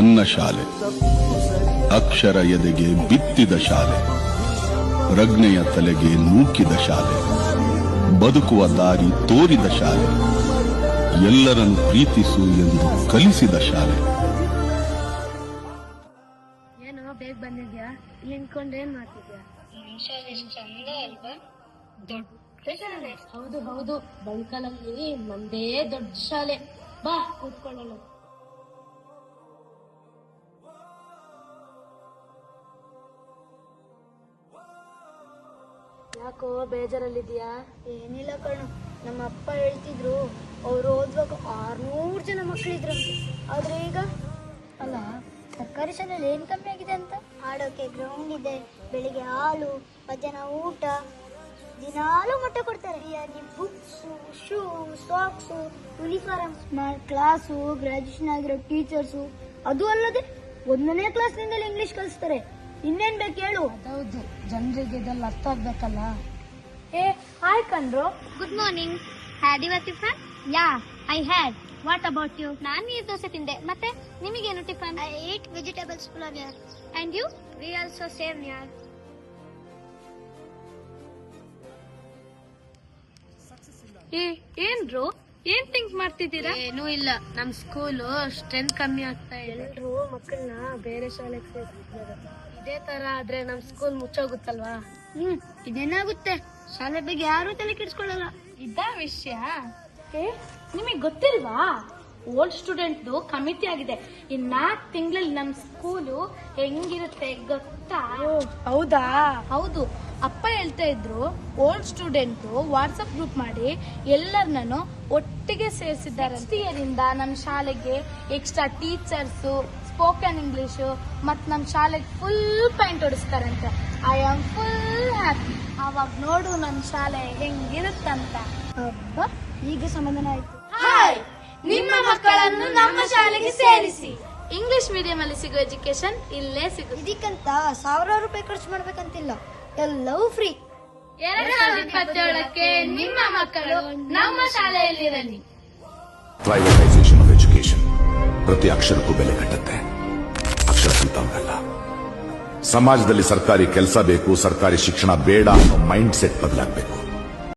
ನನ್ನ ಶಾಲೆ, ಅಕ್ಷರ ಎದೆಗೆ ಬಿತ್ತಿದ ಶಾಲೆ, ಪ್ರಜ್ಞೆಯ ತಲೆಗೆ ನೂಕಿದ ಶಾಲೆ, ಬದುಕುವ ದಾರಿ ತೋರಿದ ಶಾಲೆ, ಎಲ್ಲರನ್ನು ಪ್ರೀತಿಸು ಎಂದು ಕಲಿಸಿದ ಶಾಲೆ. ಏನೋ ಬೇಗ ಬಂದಿದ್ಯಾ? ನಿಂತ್ಕೊಂಡು ಏನ್ ಮಾಡ್ತಿದ್ಯಾ? ಚಂದ ಅಲ್ವಾ? ದೊಡ್ಡ ಶಾಲೆ. ಹೌದು ಹೌದು, ಬಂಕಲಲ್ಲಿ ನಮ್ದೇ ದೊಡ್ಡ ಶಾಲೆ. ಬಾ ಕೂತ್ಕೊಳ್ಳೋಣ. ಯಾಕೋ ಬೇಜಾರಲ್ಲಿದ್ಯಾ? ಏನಿಲ್ಲ ಕಣು, ನಮ್ಮ ಅಪ್ಪ ಹೇಳ್ತಿದ್ರು ಅವ್ರು ಓದುವಾಗ 600 ಜನ ಮಕ್ಕಳಿದ್ರಂತೆ. ಆದ್ರೆ ಈಗ ಅಲ್ಲ, ಸರ್ಕಾರಿ ಶಾಲೆಯಲ್ಲಿ ಏನ್ ಕಮ್ಮಿ ಆಗಿದೆ ಅಂತ? ಆಡೋಕೆ ಗ್ರೌಂಡ್ ಇದೆ, ಬೆಳಿಗ್ಗೆ ಹಾಲು, ಮಧ್ಯಾಹ್ನ ಊಟ, ದಿನಾಲೂ ಮೊಟ್ಟೆ ಕೊಡ್ತಾರೆ. Books, shoe, socks, uniform, smart class, graduation ಆಗಿರೋ ಟೀಚರ್ಸು, ಅದು ಅಲ್ಲದೆ 1ನೇ ಕ್ಲಾಸ್ನಿಂದಲೇ ಇಂಗ್ಲಿಷ್ ಕಲಿಸ್ತಾರೆ. ಇನ್ನೇನ್ ಬೇಕು ಹೇಳು? ಹೌದು, ಜನರಿಗೆ ಇದೆಲ್ಲ ಅರ್ಥ ಆಗ್ಬೇಕಲ್ಲ. ಏ ಹಾಯ್ ಕಣ್ರು. Good morning. Had your tiffin? Yeah, I had. What about you? ನಾನು ನೀರು ದೋಸೆ ತಿಂದೆ. ಮತ್ತೆ ನಿಮಗೇನು tiffin? I ate vegetables pulao ಯಾರ್. And you? We also same ಯಾರ್. ಏನ್ರು ಏನ್ ಥಿಂಕ್ ಮಾಡ್ತಿದ್ದೀರಾ? ಏನೂ ಇಲ್ಲ, ನಮ್ ಸ್ಕೂಲು ಸ್ಟ್ರೆಂತ್ ಕಮ್ಮಿ ಆಗ್ತಾ ಇದೆ. ಎಲ್ರು ಮಕ್ಕಳನ್ನ ಬೇರೆ ಶಾಲೆಗೆ ಸೇರಿಸಿದ್ದಾರೆ. ಇದೇ ತರ ಆದ್ರೆ ನಮ್ ಸ್ಕೂಲ್ ಮುಚ್ಚೋಗುತ್ತಲ್ವಾ? ಇದೇನಾಗುತ್ತೆ? ಶಾಲೆ ಬಗ್ಗೆ ಯಾರು ತಲೆ ಕೆಡಿಸ್ಕೊಳ್ಳಲ್ಲ. ಇದ ವಿಷಯ. ನಿಮಗ್ ಗೊತ್ತಿಲ್ವಾ? ಓಲ್ಡ್ ಸ್ಟೂಡೆಂಟ್ ಕಮಿಟಿ ಆಗಿದೆ. ಇನ್ 4 ತಿಂಗಳಲ್ಲಿ ನಮ್ ಸ್ಕೂಲು ಹೆಂಗಿರುತ್ತೆ ಗೊತ್ತಾ? ಹೌದಾ? ಹೌದು, ಅಪ್ಪ ಹೇಳ್ತಾ ಇದ್ರು. ಓಲ್ಡ್ ಸ್ಟೂಡೆಂಟ್ ವಾಟ್ಸಪ್ ಗ್ರೂಪ್ ಮಾಡಿ ಎಲ್ಲರನ್ನೂ ಒಟ್ಟಿಗೆ ಸೇರಿಸಿದ್ದಾರೆ. ನೆಕ್ಸ್ಟ್ ಇಯರ್ ಇಂದ ನಮ್ ಶಾಲೆಗೆ ಎಕ್ಸ್ಟ್ರಾ ಟೀಚರ್ಸ್, ಸ್ಪೋಕನ್ ಇಂಗ್ಲಿಷ್ ಮತ್ ನಮ್ ಶಾಲೆಗೆ ಫುಲ್ ಪೈಂಟ್ ಹೊಡಿಸ್ತಾರಂತೆ. I am full happy. ಅವಾಗ ನೋಡು ನಮ್ ಶಾಲೆ ಹೆಂಗಿರುತ್ತಂತ. ಹಬ್ಬ, ಈಗ ಸಮಾಧಾನ ಆಯ್ತು. ಹಾಯ್, ನಿಮ್ಮ ಮಕ್ಕಳನ್ನು ನಮ್ಮ ಶಾಲೆಗೆ ಸೇರಿಸಿ. ಇಂಗ್ಲಿಷ್ ಮೀಡಿಯಂ ಅಲ್ಲಿ ಸಿಗೋ ಎಜುಕೇಶನ್ ಇಲ್ಲೇ ಸಿಗುತ್ತೆ. ಇದಕ್ಕಂತ 1000 ರೂಪಾಯಿ ಖರ್ಚು ಮಾಡ್ಬೇಕಂತಿಲ್ಲ, ಎಲ್ಲವೂ ಫ್ರೀ. 2027ಕ್ಕೆ ನಿಮ್ಮ ಮಕ್ಕಳು ನಮ್ಮ ಶಾಲೆಯಲ್ಲಿರಲಿ. ಪ್ರೈವೇಟೈಸೇಷನ್ ಆಫ್ ಎಜುಕೇಶನ್ ಪ್ರತಿ ಅಕ್ಷರಕ್ಕೂ ಬೆಲೆ ಕಟ್ಟುತ್ತೆ. ಅಕ್ಷರ ಕಲಿತವರಲ್ಲ. ಸಮಾಜದಲ್ಲಿ ಸರ್ಕಾರಿ ಕೆಲಸ ಬೇಕು, ಸರ್ಕಾರಿ ಶಿಕ್ಷಣ ಬೇಡ ಅನ್ನೋ ಮೈಂಡ್ ಸೆಟ್ ಬದಲಾಗಬೇಕು.